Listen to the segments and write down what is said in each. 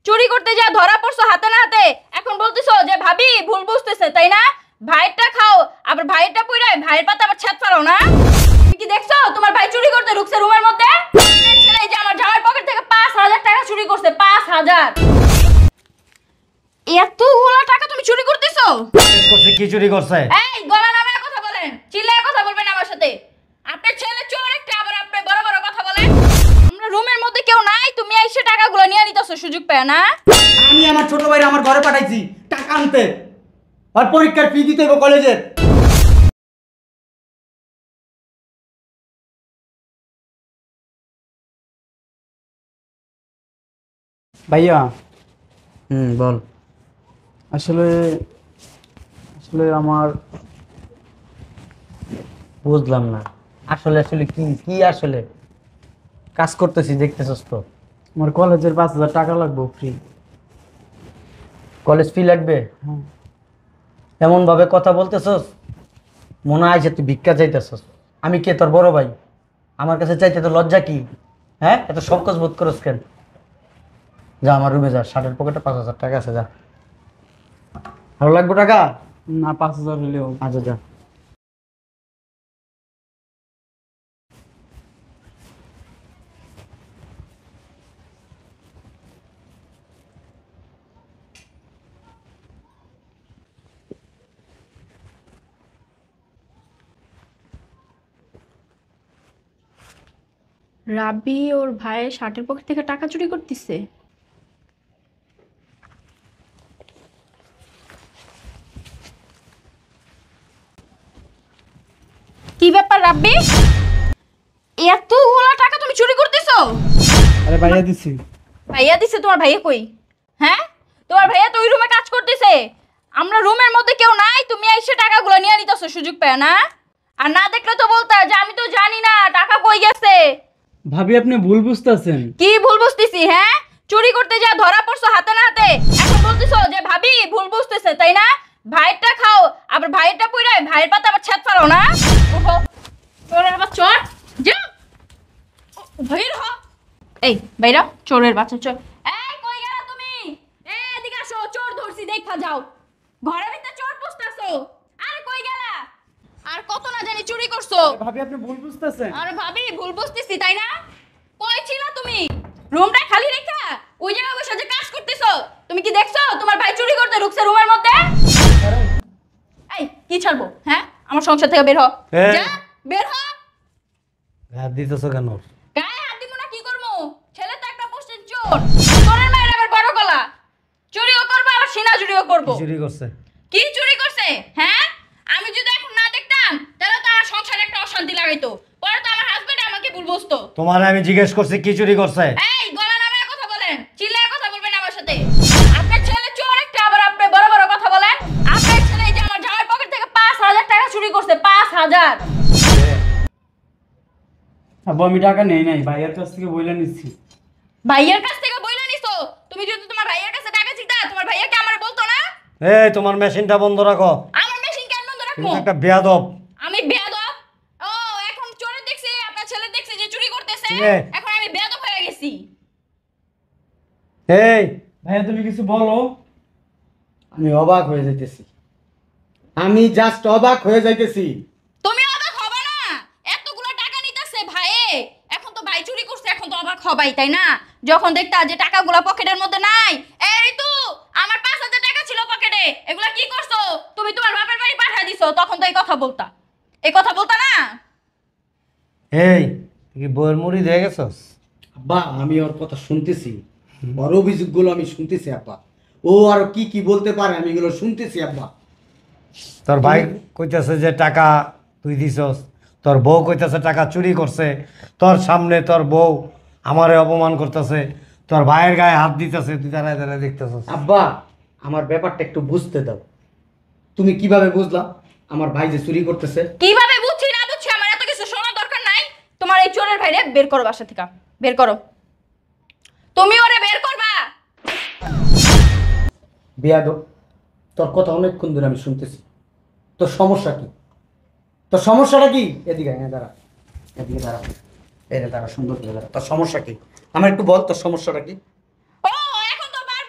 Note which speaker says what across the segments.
Speaker 1: চুরি করতে যা ধরা পড়ছো হাতে না হাতে, এখন বলতেছো যে ভাবি ভুল বুঝতেছে, তাই না? ভাইয়েরটা খাও, আবার ভাইয়েরটা পুইরাই ভাইয়ের পাতা আবার ছেদ ফালাও না। তুমি কি দেখছো তোমার ভাই চুরি করতে ঢুকছে রুমের মধ্যে? ছেলে যে আমার জামার পকেট থেকে 5,000 টাকা চুরি করছে, 5,000। এতগুলা টাকা তুমি চুরি করতেছো?
Speaker 2: করছে কি চুরি করছে?
Speaker 1: এই গলা নামায় কথা বলেন, চিল্লায় কথা বলবেন আমার সাথে। আপনার ছেলে চোর একটা, আবার আপনি বড় বড় কথা বলেন। আমরা রুমের মধ্যে কেউ নাই, তুমি এসে টাকাগুলো নিয়ে নিতেছো সুযোগ পেয়ে না?
Speaker 3: আমি আমার ছোট ভাইরা আমার ঘরে পাঠাইছি টাকা আনতে, আর পরীক্ষার ফি দিতে হবে কলেজের।
Speaker 4: ভাইয়া
Speaker 3: বল।
Speaker 4: আসলে আসলে আমার
Speaker 3: বুঝলাম না আসলে আসলে কি কি আসলে কাজ করতেছি দেখতেছস তো।
Speaker 4: আমার কলেজের 5,000 টাকা লাগবে ফ্রি।
Speaker 3: কলেজ ফি লাগবে?
Speaker 4: হ্যাঁ।
Speaker 3: এমন ভাবে কথা বলতেছস মনে হয় যে তুই ভিক্ষা চাইতেছস। আমি কে তোর বড় ভাই? আমার কাছে চাইতে তো লজ্জা কি? হ্যাঁ, এত সংকোচ বোধ করস কেন? যা আমার রুমে যা, শার্টের পকেটে 5,000 টাকা আছে, যা। ভালো লাগবে টাকা?
Speaker 4: না, 5,000 হলেও।
Speaker 3: আচ্ছা যা।
Speaker 1: রাব্বি ওর ভাইয়ের শার্টের পকেট থেকে টাকা চুরি করতেছে। কি ব্যাপার রাব্বি, এতগুলা টাকা তুমি চুরি করতেছো?
Speaker 4: আরে ভাইয়া দিছি।
Speaker 1: ভাইয়া দিছে? তোমার ভাইয়া কই? হ্যাঁ, তোমার ভাইয়া তো ওই রুমে কাজ করতেছে, আমরা রুমের মধ্যে কেউ নাই, তুমি এসে টাকাগুলো নিয়ে নিতেছো সুযোগ পেয়ে না? আর না দেখলে তো বলতা যে আমি তো জানি না টাকা কই গেছে।
Speaker 4: ভাবি আপনি ভুল বুঝতেছেন।
Speaker 1: কি ভুল বুঝতেছি? হ্যাঁ, চুরি করতে যা ধরা পড়ছো হাতে না হাতে, এখন বলতেছো যে ভাবি ভুল বুঝতেছে, তাই না? ভাইয়েরটা খাও, আবার ভাইয়েরটা পুইরাই ভাইয়ের পাতা আবার ছেদ ফালাও না। ওহো, চোরের বাচ্চা, চোর যা বের হ। এই বাইরা, চোরের বাচ্চা চোর। এই কই গেলা তুমি? এদিকে আসো, চোর ধরছি দেখা যাও। ঘরের ভিতরে চোর পুষতাছো, আরে কই গেলা? আর কত না জানি চুরি করছো।
Speaker 4: ভাবি আপনি ভুল বুঝতেছেন।
Speaker 1: আরে ভাবি ভুল বুঝতেছি, তাই না? কই ছিলা তুমি? রুমটা খালি রেখা ওই জায়গায় বসে যে কাজ করতেছো, তুমি কি দেখছো তোমার ভাই চুরি করতে ঢুকছে রুমের মধ্যে? এই কি ছাড়বো? হ্যাঁ, আমার সংসার থেকে বের হ, যা বের হ।
Speaker 2: হাত দিতেছো কেন?
Speaker 1: গায়ে হাত দিব না, কি করবো? ছেলে তো একটা পোস্টের চোর, চোরের মায়ের আবার বড় গলা, চুরিও করবো আবার সিনা চুরিও করবো।
Speaker 2: চুরি করছে?
Speaker 1: কি চুরি করছে? হ্যাঁ, আমি যদি এখন না দেখতাম তাহলে তো আমার সংসারে একটা অশান্তি লাগাইতো, পরে তো আমার হাজবেন্ড আমাকে ভুল বুঝতো।
Speaker 2: তোমার আমি জিজ্ঞেস করছি কি চুরি করছে?
Speaker 1: এই গলা নামায় কথা বলেন, চিল্লায় কথা বলবেন আমার সাথে। আপনার ছেলে চোর একটা, আবার আপনি বড় বড় কথা বলেন। আপনার ছেলে এই যে আমার জামার পকেট থেকে 5,000 টাকা চুরি করছে, 5,000।
Speaker 4: আব্বু আমি টাকা নেই নাই, ভাইয়ের কাছ থেকে বইলা নিচ্ছি।
Speaker 1: ভাইয়ের কাছ থেকে বইলা নিছো? তুমি যদি তোমার ভাইয়ের কাছে টাকা চাইতা, তোমার ভাইয়া কি আমারে বলতো না?
Speaker 2: এই তোমার মেশিনটা বন্ধ রাখো।
Speaker 1: আমার মেশিন কেন বন্ধ রাখবো?
Speaker 2: তুমি একটা বেয়াদব।
Speaker 1: আমি বেয়াদব? ও, এখন চোরে দেখছি, আপনার ছেলে দেখছি যে চুরি করতেছে,
Speaker 2: এ।
Speaker 1: এখন আমি বেয়াদব হয়ে গেছি।
Speaker 2: এই
Speaker 4: ভাইয়া তুমি কিছু বলো।
Speaker 3: আমি অবাক হয়ে যাইতেছি, আমি জাস্ট অবাক হয়ে যাইতেছি।
Speaker 1: তুমি অবাক হবে না? এতগুলো টাকা নিতেছে ভাইয়ে, এখন তো ভাই চুরি করছে, এখন তো অবাক হবাই, তাই না? যখন দেখতা যে টাকাগুলো পকেটের মধ্যে নাই। এই ঋতু, আমার 5,000 টাকা ছিল পকেটে, এগুলা কি করছো? তুমি তোমার বাপের বাড়ি পাঠিয়ে দিছো, তখন তো এই কথা বলতা, এই কথা বলতা না?
Speaker 2: এই তুই কি বইয়ের মুড়ি দিয়ে গেছস?
Speaker 3: আব্বা আমি ওর কথা শুনতেছি, ওর অভিযোগগুলো আমি শুনতেছি আব্বা। ও আর কি কি বলতে পারে আমি এগুলো শুনতেছি আব্বা।
Speaker 2: তোর ভাই কইতাছে যে টাকা তুই দিছস, তোর বউ কইতাছে টাকা চুরি করছে, তোর সামনে তোর বউ আমারে অপমান করতেছে, তোর ভাইয়ের গায়ে হাত দিতেছে, তুই দাঁড়ায় দাঁড়ায় দেখতেছস।
Speaker 3: আব্বা আমার ব্যাপারটা একটু বুঝতে দাও। তুমি কিভাবে বুঝলা আমার ভাই যে চুরি করতেছে?
Speaker 1: কিভাবে বুঝছি না বুঝছি আমার এত কিছু শোনার দরকার নাই। তোমার এই চোরের ভাইরে বের করো বাসা থেকে, বের করো। তুমি ওরে বের করবা।
Speaker 3: বেয়াদব, তোর কথা অনেকক্ষণ ধরে আমি শুনতেছি। তোর সমস্যা কি? তোর সমস্যাটা কি? এদিকে হ্যাঁ দাঁড়া, এদিকে দাঁড়া, এই দাঁড়া, সুন্দর করে দাঁড়া। তোর সমস্যা কি আমার একটু বল, তোর সমস্যাটা কি?
Speaker 1: ও, এখন তো বারবার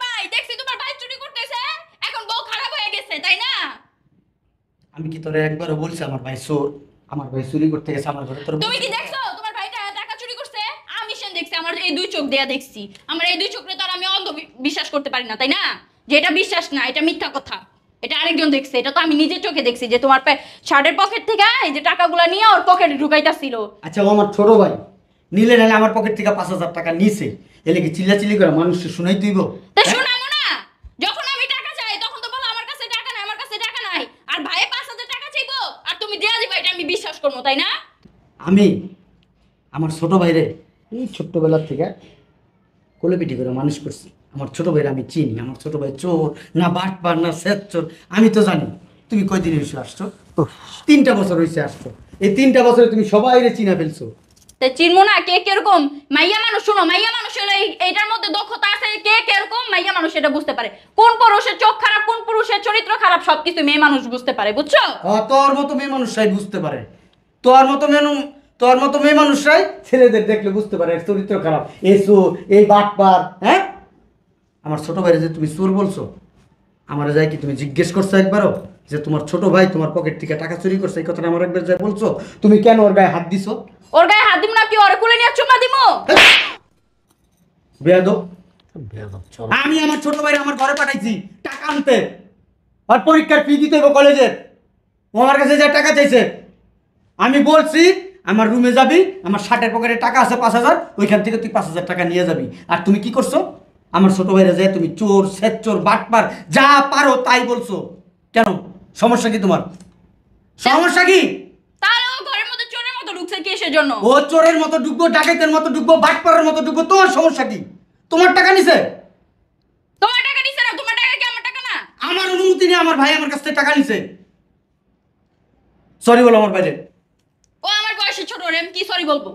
Speaker 3: আমি কি তোরে একবারও বলছি আমার ভাই চোর? আমার ভাই চুরি করতে গেছে আমার ঘরে, তোর
Speaker 1: তুমি কি দেখছো তোমার ভাইটা টাকা চুরি করছে? আমি সেন দেখছি, আমার এই দুই চোখ দেয়া দেখছি। আমার এই দুই চোখে তো আর আমি অন্ধ বিশ্বাস করতে পারি না, তাই না? যে এটা বিশ্বাস না, এটা মিথ্যা কথা। এটা আরেকজন দেখছে, এটা তো আমি নিজের চোখে দেখছি যে তোমার শার্টের পকেট থেকে এই যে টাকাগুলো নিয়ে ওর পকেটে ঢুকাইতাছিল।
Speaker 3: আচ্ছা, ও আমার ছোট ভাই, নিলে নালে আমার পকেট থেকে 5,000 টাকা নিছে, এলে কি চিল্লাচিল্লি করে মানুষকে শুনাই তুইব?
Speaker 1: তা শোনামো না? যখন আমি টাকা চাই তখন তো বলো আমার কাছে টাকা নাই, আমার কাছে টাকা নাই। আর ভাই 5,000 টাকা চাইবো আর তুমি দেয়া দিবা, এটা আমি বিশ্বাস করবো, তাই না?
Speaker 3: আমি আমার ছোট ভাইরে এই ছোট্টবেলার থেকে কোলে পিটি করে মানুষ করছি। আমার ছোট ভাইরে আমি চিনি। আমার ছোট ভাই চোর না বাটপার না স্যার চোর আমি তো জানি। তুমি কয়দিন হয়েছে আসছো? 3টা বছর হয়েছে আসছো। এই 3টা বছরে তুমি সবাইরে চিনা ফেলছো।
Speaker 1: তা চিনবো না কে কিরকম? মাইয়া মানুষ, শোনো, মাইয়া মানুষ হলে এইটার মধ্যে দক্ষতা আছে, কে কিরকম মাইয়া মানুষ এটা বুঝতে পারে। কোন পুরুষের চোখ খারাপ, কোন পুরুষের চরিত্র খারাপ, সবকিছু মেয়ে মানুষ বুঝতে পারে, বুঝছো?
Speaker 3: তোর মতো মেয়ে মানুষরাই বুঝতে পারে। তোর মতো মেয়ে মানুষরাই ছেলেদের দেখলে বুঝতে পারে এর চরিত্র খারাপ, এই চোর, এই বাটপার। হ্যাঁ, আমার ছোট ভাইরে যে তুমি চোর বলছো, আমার যাই কি তুমি জিজ্ঞেস করছো একবারও যে তোমার ছোট ভাই তোমার পকেট থেকে টাকা চুরি করছে? এই কথাটা আমার একবার যাই বলছো? তুমি কেন ওর গায়ে হাত দিছো?
Speaker 1: ওর গায়ে হাত দিব না কি ওরে কুলে নিয়ে চুমা দিমু?
Speaker 3: বেয়াদব।
Speaker 2: বেয়াদব, চল।
Speaker 3: আমি আমার ছোট ভাই আমার ঘরে পাঠাইছি টাকা আনতে, আর পরীক্ষার ফি দিতে হবে কলেজের। ও আমার কাছে যা টাকা চাইছে, আমি বলছি আমার রুমে যাবি, আমার শার্টের পকেটে টাকা আছে 5,000, ওইখান থেকে তুই 5,000 টাকা নিয়ে যাবি। আর তুমি কি করছো? আমার ছোট ভাইরা যায় তুমি চোর, চোর, বাটপার যা পারো তাই বলছো। কেন? সমস্যা কি তোমার? সমস্যা কি?
Speaker 1: তাহলে ও ঘরের মধ্যে চোরের মতো ঢুকছে কিসের জন্য?
Speaker 3: ও চোরের মতো ঢুকবো, ডাকাতের মতো ঢুকবো, বাটপারের মতো ঢুকবো, তোমার সমস্যা কি? তোমার টাকা নিছে?
Speaker 1: তোমার টাকা নিছে না? তোমার টাকা কি আমার টাকা না?
Speaker 3: আমার অনুমতি নিয়ে আমার ভাই আমার কাছ থেকে টাকা নিছে। সরি বলো আমার ভাইরে।
Speaker 1: ও আমার বয়সে ছোট, ওরে আমি কি সরি বলবো?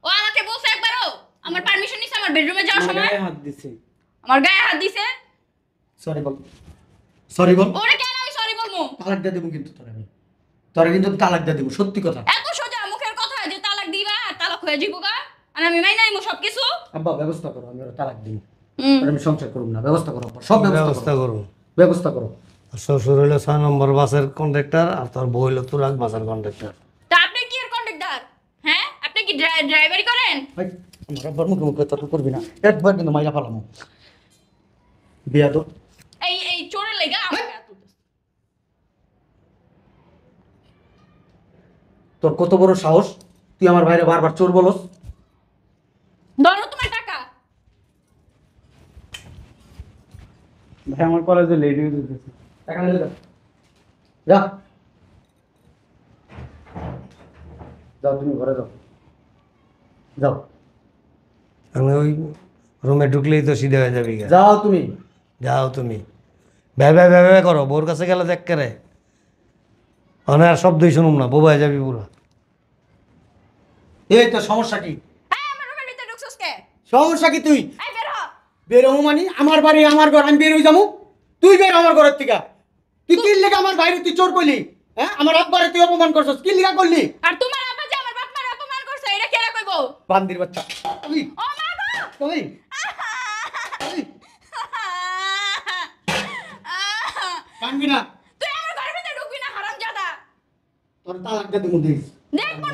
Speaker 1: ও আমাকে বলছে একবারও, আমার পারমিশন নিছে আমার বেডরুমে যাওয়ার
Speaker 4: আমার
Speaker 1: সময়,
Speaker 4: গায়ে হাত দিছে।
Speaker 1: আমার গায়ে হাত দিছে।
Speaker 3: সরি বল, সরি বল।
Speaker 1: ওরে কেন আমি সরি বলবো?
Speaker 3: তালাক দিয়ে দেবো কিন্তু তোরা কিন্তু আমি তালাক দিয়ে দেবো, সত্যি কথা।
Speaker 1: এত সোজা মুখের কথা যে তালাক দিবা আর তালাক হয়ে যাবো গা, আর আমি মাইনা নিমু সবকিছু।
Speaker 3: আব্বা ব্যবস্থা করো, আমি ওরা তালাক দিই।
Speaker 1: হুম।
Speaker 3: আমি সংসার করব না, ব্যবস্থা করো আব্বা, সব ব্যবস্থা
Speaker 2: ব্যবস্থা
Speaker 3: করো,
Speaker 2: করবো।
Speaker 3: ব্যবস্থা করো।
Speaker 2: শ্বশুর হইলো 6 নম্বর বাসের কন্ডাক্টর, আর তোর বউ হইলো তুরাগ বাসের কন্ডাক্টর।
Speaker 1: তা আপনি কি এর কন্ট্রাক্টর? হ্যাঁ, আপনি কি ড্রাইভারি করেন?
Speaker 3: ভাই আমার আব্বার মুখে মুখে তর্ক করবি না, একবার কিন্তু মাইরা পালামো। বিয়া তো
Speaker 1: এই চোরের লাগা আমাকে এত দিছে।
Speaker 3: তোর কত বড় সাহস, তুই আমার ভাইরে বারবার চোর বলস?
Speaker 1: ধরো তোমার টাকা।
Speaker 4: ভাই আমার কলেজে লেট হয়ে যেতেছে।
Speaker 3: টাকা নিয়ে যা, যা যাও, তুমি ঘরে যাও, যাও
Speaker 2: আমি ওই রুমে ঢুকলেই তো সিধে হয়ে যাবি গা।
Speaker 3: যাও তুমি।
Speaker 2: যাও তুমি, ভ্যা করো, বোর কাছে গেলে দেখ করে আর শব্দই শুনুম না, বোবা হয়ে যাবি পুরো।
Speaker 3: এই তো সমস্যা কি?
Speaker 1: এই আমার রুমের ভিতরে ঢুকছস কে?
Speaker 3: সমস্যা কি? তুই
Speaker 1: এই বের হ।
Speaker 3: বেরোবো মানে আমার বাড়ি আমার ঘর, আমি বেরোই যাবো? তুই বের আমার ঘরের থেকে। তুই কি লেগে আমার বাইরে তুই চোর কইলি? হ্যাঁ, আমার আব্বারে তুই অপমান করছস, কি লেগা করলি?
Speaker 1: আর তোমার আব্বা যে আমার বাপ মার অপমান করছে এটা কেরা কইবো?
Speaker 3: বান্দির বাচ্চা তুই,
Speaker 1: ও মা গো!
Speaker 3: তুই তুই কানবি না,
Speaker 1: তুই আমার ঘরের ভিতরে ঢুকবি না হারামজাদা।
Speaker 3: তোর তালাক দিয়ে দিমু দিস।
Speaker 1: দেখবো